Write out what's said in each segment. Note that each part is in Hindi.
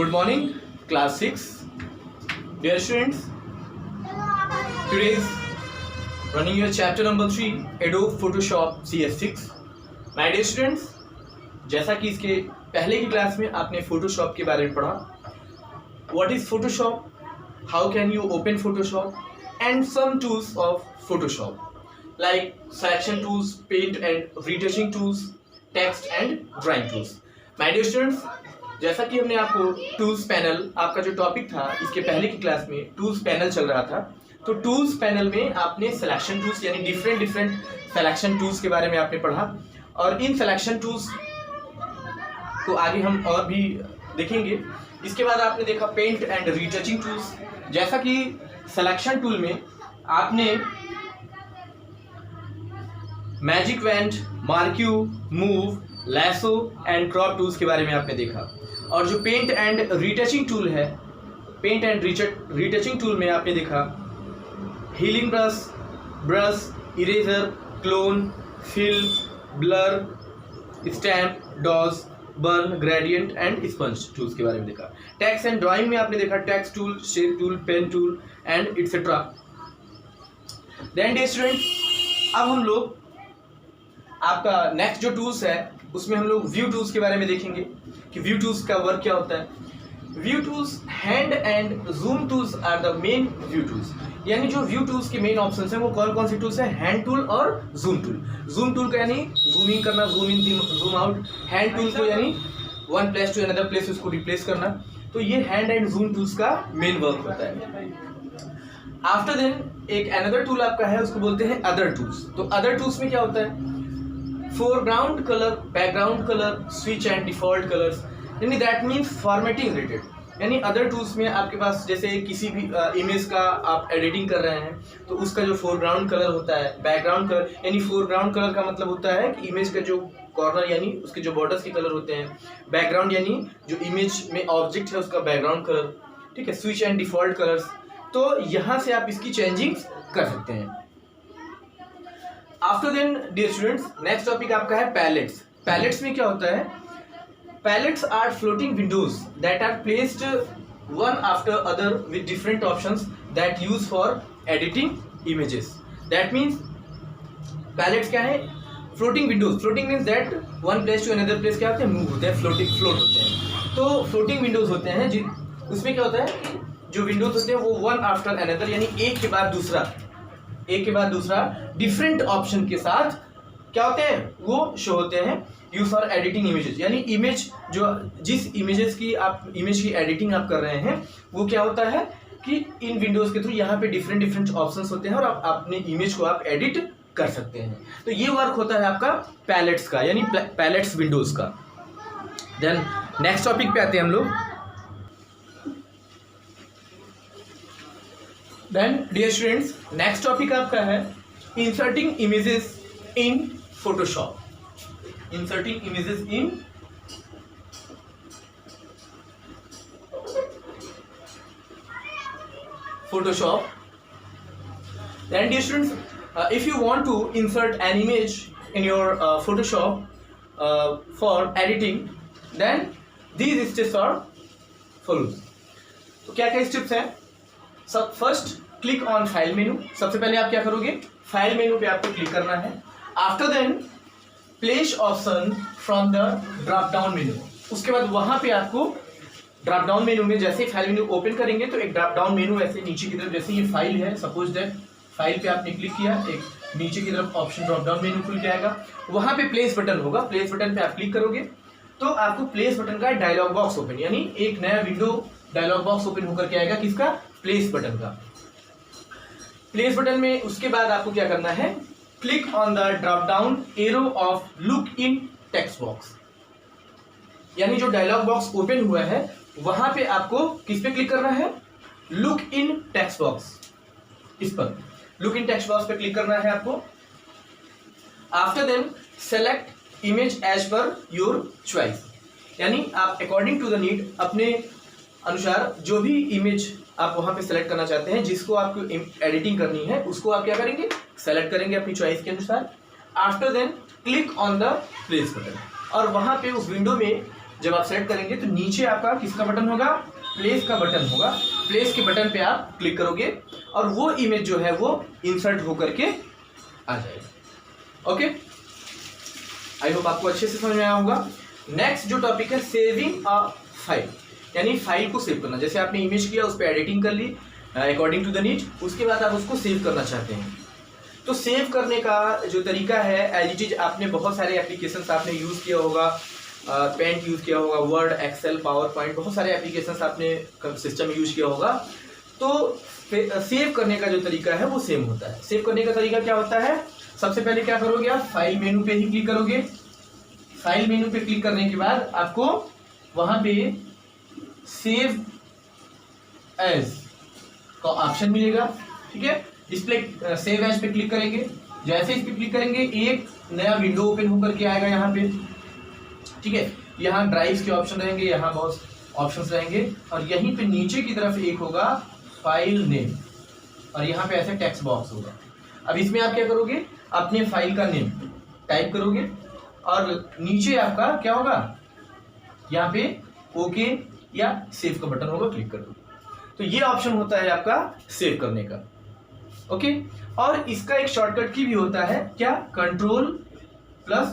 Good morning, class 6. Dear students, today is running your chapter number 3, Adobe Photoshop CS6. My dear students, जैसा कि इसके पहले की क्लास में आपने Photoshop के बारे में पढ़ा, what is Photoshop, how can you open Photoshop, and some tools of Photoshop like selection tools, paint and retouching tools, text and drawing tools. My dear students, जैसा कि हमने आपको टूल्स पैनल, आपका जो टॉपिक था इसके पहले की क्लास में टूल्स पैनल चल रहा था, तो टूल्स पैनल में आपने सिलेक्शन टूल्स यानी डिफरेंट सिलेक्शन टूल्स के बारे में आपने पढ़ा और इन सिलेक्शन टूल्स को आगे हम और भी देखेंगे. इसके बाद आपने देखा पेंट एंड रीटचिंग टूल्स. जैसा कि सिलेक्शन टूल में आपने magic wand, marquee, move, lasso and crop tools के बारे में आपने देखा. और जो पेंट एंड रीटचिंग टूल है, पेंट एंड रीटचिंग टूल में आपने देखा healing brush, eraser, clone, fill, blur, stamp, dodge, burn, gradient and sponge tools के बारे में देखा. टेक्स्ट एंड ड्राइंग में आपने देखा text tool, shape tool, pen tool and etcetera. Then dear student, अब हम लोग आपका नेक्स्ट जो टूल्स है उसमें हम लोग व्यू टूल्स के बारे में देखेंगे कि व्यू टूल्स का वर्क क्या होता है. View tools, hand and zoom tools are the main view tools. यानी जो व्यू टूल्स के मेन ऑप्शंस हैं वो कौन कौन से टूल्स हैं? हैंड टूल और जूम टूल. जूम टूल का यानी जूमिंग करना, zoom in, zoom out. Hand tool को यानी one place to another place उसको रिप्लेस करना. तो ये हैंड एंड जूम टूल्स का मेन वर्क होता है. आफ्टर देन एक अनदर टूल आपका है, उसको बोलते हैं अदर टूल्स. तो अदर टूल्स में क्या होता है? Foreground colour, background colour, switch and default colours, यानी दैट मीन्स फॉर्मेटिंग रिलेटेड. यानी अदर टूल्स में आपके पास जैसे किसी भी इमेज का आप एडिटिंग कर रहे हैं तो उसका जो फोरग्राउंड कलर होता है, बैकग्राउंड कलर, यानी फोरग्राउंड कलर का मतलब होता है कि इमेज का जो कॉर्नर यानी उसके जो बॉर्डर्स के कलर होते हैं. बैकग्राउंड यानी जो इमेज में ऑब्जेक्ट है उसका बैकग्राउंड कलर. ठीक है, स्विच एंड डिफॉल्ट कलर्स. तो यहाँ से आप इसकी चेंजिंग कर सकते हैं. After then dear students, next topic आपका है पैलेट्स. पैलेट्स में क्या होता है? Palettes are floating windows that are placed one after other with different options that use for editing images. That means palettes क्या है? Floating windows. Floating means that one place to another place क्या होते हैं? मूव होते हैं, फ्लोट होते हैं. तो फ्लोटिंग विंडोज होते हैं उसमें क्या होता है? जो विंडोज होते हैं वो वन आफ्टर अनदर यानी एक के बाद दूसरा डिफरेंट ऑप्शन के साथ क्या होते हैं? वो शो होते हैं यूज फॉर एडिटिंग इमेजेस. यानी इमेज जो जिस इमेजेस की आप इमेज की एडिटिंग आप कर रहे हैं वो क्या होता है कि इन विंडोज के थ्रू यहाँ पे डिफरेंट ऑप्शंस होते हैं और आप अपने इमेज को आप एडिट कर सकते हैं. तो ये वर्क होता है आपका पैलेट्स का यानी पैलेट्स विंडोज का. देन नेक्स्ट टॉपिक पे आते हैं हम लोग. Then dear students, next topic आपका है inserting images in Photoshop. Inserting images in Photoshop. Then dear students, if you want to insert an image in your Photoshop for editing, then these steps are followed. तो क्या क्या स्टेप्स हैं? सब first click on file menu. सबसे पहले आप क्या करोगे? फाइल मेनू पे आपको क्लिक करना है. After then place option from the drop down menu. उसके बाद वहां पे आपको ड्रॉप डाउन मेनू में जैसे फाइल मेनू ओपन करेंगे तो एक ड्रॉप डाउन मेनू ऐसे नीचे की तरफ, जैसे ये फाइल है, सपोज दैट फाइल पे आपने क्लिक किया, एक नीचे की तरफ ऑप्शन ड्रॉप डाउन मेनू खुल के आएगा. वहां पे प्लेस बटन होगा. प्लेस बटन पे आप क्लिक करोगे तो आपको प्लेस बटन का डायलॉग बॉक्स ओपन यानी एक नया विंडो डायलॉग बॉक्स ओपन होकर के आएगा. किसका? प्लेस बटन का. प्लेस बटन में उसके बाद आपको क्या करना है? Click on the drop down arrow of look in text box. यानी जो डायलॉग बॉक्स ओपन हुआ है वहां पे आपको किस पे क्लिक करना है? Look in text box. इस पर लुक इन टेक्स्ट बॉक्स पे क्लिक करना है आपको. After then select image as per your choice. यानी आप अकॉर्डिंग टू द नीड अपने अनुसार जो भी इमेज आप वहां पे सेलेक्ट करना चाहते हैं, जिसको आपको एडिटिंग करनी है, उसको आप क्या करेंगे? सेलेक्ट करेंगे अपनी चॉइस के अनुसार. After then click on the place button और वहां पे उस विंडो में जब आप सेलेक्ट करेंगे तो नीचे आपका किसका बटन होगा, प्लेस का बटन होगा। प्लेस के बटन पे आप क्लिक करोगे और वो इमेज जो है वो इंसर्ट होकर के आ जाएगा। ओके, आई होप आपको अच्छे से समझ में आया होगा। नेक्स्ट जो टॉपिक है सेविंग अ फाइल, यानी फाइल को सेव करना। जैसे आपने इमेज किया, उस पर एडिटिंग कर ली अकॉर्डिंग टू द नीड, उसके बाद आप उसको सेव करना चाहते हैं। तो सेव करने का जो तरीका है एज इट इज, आपने बहुत सारे एप्लीकेशंस आपने यूज़ किया होगा, पेंट यूज़ किया होगा, वर्ड, एक्सेल, पावर पॉइंट, बहुत सारे एप्लीकेशंस आपने सिस्टम में यूज़ किया होगा। तो सेव करने का जो तरीका है वो सेम होता है। सेव करने का तरीका क्या होता है, सबसे पहले क्या करोगे आप, फाइल मेनू पे ही क्लिक करोगे। फाइल मेनू पे क्लिक करने के बाद आपको वहां पे सेव एज का ऑप्शन मिलेगा, ठीक है। डिस्प्ले सेव एज पे क्लिक करेंगे, जैसे इस पे क्लिक करेंगे एक नया विंडो ओपन होकर के आएगा यहाँ पे, ठीक है। यहाँ ड्राइव्स के ऑप्शन रहेंगे, यहाँ बहुत ऑप्शंस रहेंगे, और यहीं पे नीचे की तरफ एक होगा फाइल नेम, और यहाँ पे ऐसे टेक्स्ट बॉक्स होगा। अब इसमें आप क्या करोगे, अपने फाइल का नेम टाइप करोगे और नीचे आपका क्या होगा, यहाँ पे ओके या सेव का बटन होगा, क्लिक कर दो। तो ये ऑप्शन होता है आपका सेव करने का, ओके। और इसका एक शॉर्टकट की भी होता है क्या, Ctrl+S।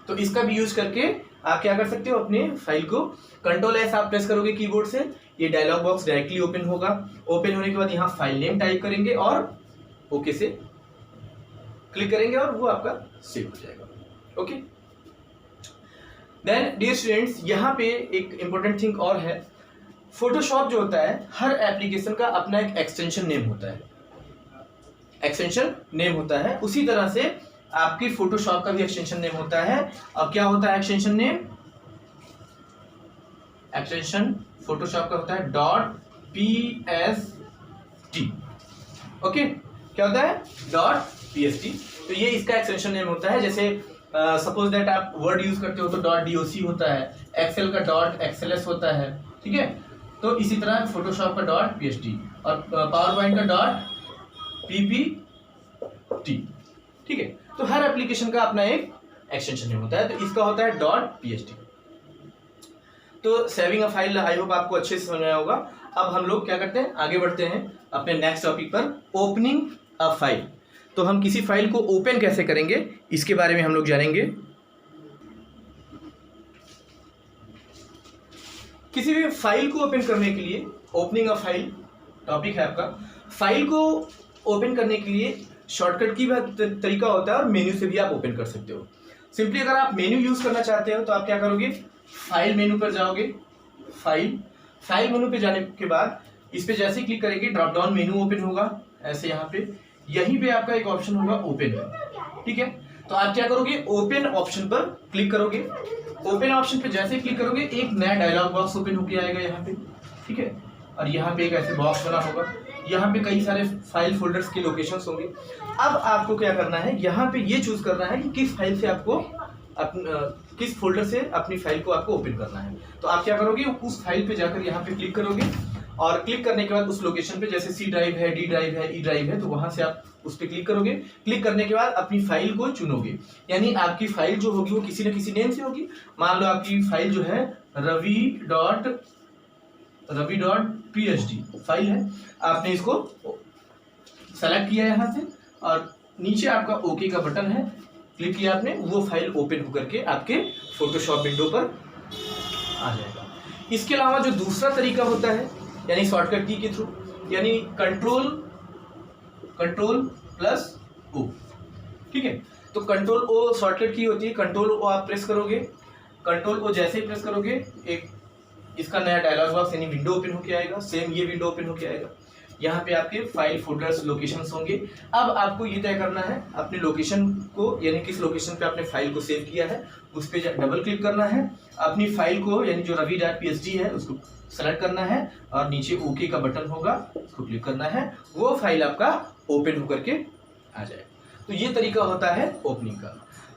तो इसका भी यूज करके आप क्या कर सकते हो, अपने फाइल को Ctrl+S आप प्रेस करोगे कीबोर्ड से, ये डायलॉग बॉक्स डायरेक्टली ओपन होगा। ओपन होने के बाद यहाँ फाइल नेम टाइप करेंगे और ओके से क्लिक करेंगे और वो आपका सेव हो जाएगा, ओके। देन डियर स्टूडेंट्स, यहाँ पे एक इंपॉर्टेंट थिंग और है, फोटोशॉप जो होता है हर एप्लीकेशन का अपना एक एक्सटेंशन नेम होता है, एक्सटेंशन नेम होता है। उसी तरह से आपकी फोटोशॉप का भी एक्सटेंशन नेम होता है। और क्या होता है एक्सटेंशन नेम, एक्सटेंशन फोटोशॉप का होता है .pst, ओके। क्या होता है .pst, तो ये इसका एक्सटेंशन नेम होता है। जैसे सपोज दैट आप वर्ड यूज करते हो तो .doc होता है, एक्सेल का .xls होता है, ठीक है। तो इसी तरह फोटोशॉप का .pst और पावर पॉइंट का .ppt, ठीक है। तो हर एप्लीकेशन का अपना एक एक्सटेंशन नेम होता है, तो इसका होता है .pst। तो saving a file I hope आपको अच्छे से समझ में आया होगा। अब हम लोग क्या करते हैं, आगे बढ़ते हैं अपने नेक्स्ट टॉपिक पर, ओपनिंग अ फाइल। तो हम किसी फाइल को ओपन कैसे करेंगे इसके बारे में हम लोग जानेंगे। किसी भी फाइल को ओपन करने के लिए, ओपनिंग अ फाइल टॉपिक है आपका। फाइल को ओपन करने के लिए शॉर्टकट की भी तरीका होता है और मेन्यू से भी आप ओपन कर सकते हो। सिंपली अगर आप मेन्यू यूज करना चाहते हो तो आप क्या करोगे, फाइल मेन्यू पर जाओगे, फाइल मेन्यू पे जाने के बाद इस पे जैसे क्लिक करेंगे ड्रॉप डाउन मेन्यू ओपन होगा ऐसे, यहाँ पे यहीं पे आपका एक ऑप्शन होगा ओपन, ठीक है। तो आप क्या करोगे, ओपन ऑप्शन पर क्लिक करोगे। ओपन ऑप्शन पे जैसे क्लिक करोगे एक नया डायलॉग बॉक्स ओपन होकर आएगा यहाँ पे, ठीक है। और यहाँ पे एक ऐसे बॉक्स बना होगा, यहाँ पे कई सारे फाइल फोल्डर्स के लोकेशंस होंगे। अब आपको क्या करना है, यहाँ पे ये चूज करना है कि किस फाइल से आपको किस फोल्डर से अपनी फाइल को आपको ओपन करना है। तो आप क्या करोगे, उस फाइल पे जाकर यहाँ पे क्लिक करोगे और क्लिक करने के बाद उस लोकेशन पे, जैसे C ड्राइव है, D ड्राइव है, E ड्राइव है, तो वहां से आप उस पर क्लिक करोगे। क्लिक करने के बाद अपनी फाइल को चुनोगे, यानी आपकी फाइल जो होगी वो किसी न किसी नेम से होगी। मान लो आपकी फाइल जो है ravi.psd फाइल है, आपने इसको सेलेक्ट किया यहाँ से और नीचे आपका ओके का बटन है, क्लिक किया आपने, वो फाइल ओपन होकर के आपके फोटोशॉप विंडो पर आ जाएगा। इसके अलावा जो दूसरा तरीका होता है, यानी शॉर्टकट की के थ्रू, यानी Ctrl+O, ठीक है। तो Ctrl+O शॉर्टकट की होती है, Ctrl+O आप प्रेस करोगे, Ctrl+O जैसे ही प्रेस करोगे एक इसका नया डायलॉग बॉक्स यानी विंडो ओपन होकर आएगा। सेम ये विंडो ओपन होकर आएगा, यहाँ पे आपके फाइल फोल्डर्स लोकेशंस होंगे। अब आपको ये तय करना है अपने लोकेशन को, यानी किस लोकेशन पे आपने फाइल को सेव किया है उस पर डबल क्लिक करना है। अपनी फाइल को यानी जो ravi.psd है उसको सेलेक्ट करना है और नीचे ओके का बटन होगा, उसको क्लिक करना है, वो फाइल आपका ओपन होकर के आ जाए। तो ये तरीका होता है ओपनिंग का।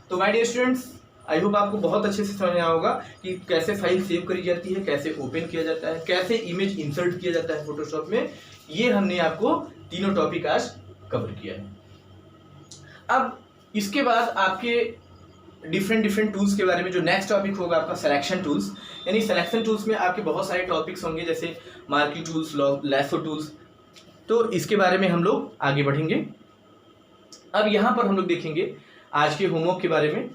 तो my dear students, I hope आपको बहुत अच्छे से समझ में आया होगा कि कैसे फाइल सेव करी जाती है, कैसे ओपन किया जाता है, कैसे इमेज इंसर्ट किया जाता है फोटोशॉप में। ये हमने आपको तीनों टॉपिक आज कवर किया है। अब इसके बाद आपके डिफरेंट टूल्स के बारे में। जो नेक्स्ट टॉपिक होगा आपका सिलेक्शन टूल्स, यानी सिलेक्शन टूल्स में आपके बहुत सारे टॉपिक्स होंगे जैसे मार्क्यू टूल्स, लैसो टूल्स, तो इसके बारे में हम लोग आगे बढ़ेंगे। अब यहाँ पर हम लोग देखेंगे आज के होमवर्क के बारे में।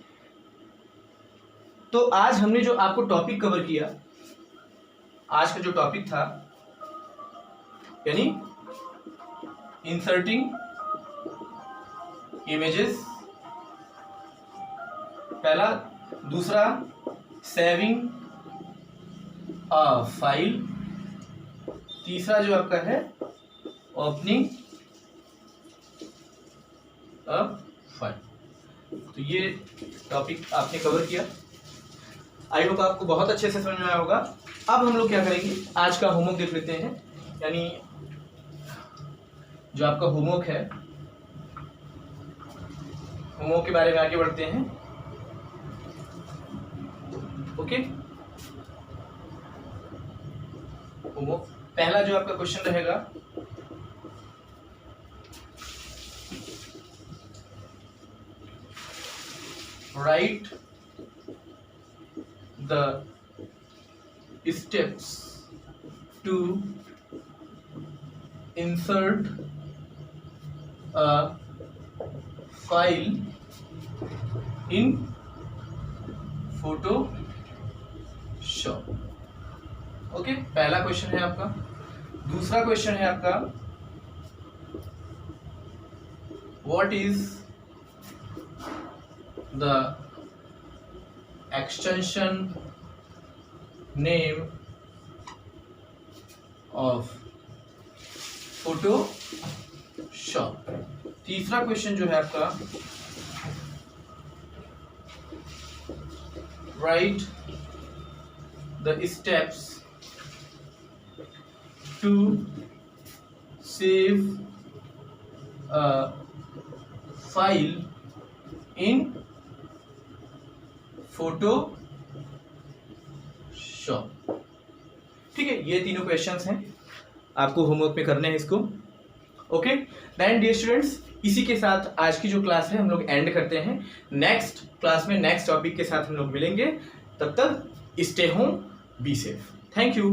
तो आज हमने जो आपको टॉपिक कवर किया, आज का जो टॉपिक था यानी इंसर्टिंग इमेजेस, पहला, दूसरा सेविंग अ फाइल, तीसरा जो आपका है ओपनिंग अ फाइल। तो ये टॉपिक आपने कवर किया, आई होप आपको बहुत अच्छे से समझ में आया होगा। अब हम लोग क्या करेंगे, आज का होमवर्क देख लेते हैं, यानी जो आपका होमवर्क है, होमवर्क के बारे में आगे बढ़ते हैं। ओके, होमवर्क पहला जो आपका क्वेश्चन रहेगा, right the steps to insert a file in Photoshop। Okay, पहला क्वेश्चन है आपका। दूसरा क्वेश्चन है आपका, what is the extension name of Photoshop। तीसरा क्वेश्चन जो है आपका, write the steps to save a file in Photoshop. ठीक है, ये तीनों क्वेश्चंस हैं, आपको होमवर्क में करने हैं इसको। ओके देन डियर स्टूडेंट्स, इसी के साथ आज की जो क्लास है हम लोग एंड करते हैं। नेक्स्ट क्लास में नेक्स्ट टॉपिक के साथ हम लोग मिलेंगे, तब तक stay home, be safe. Thank you.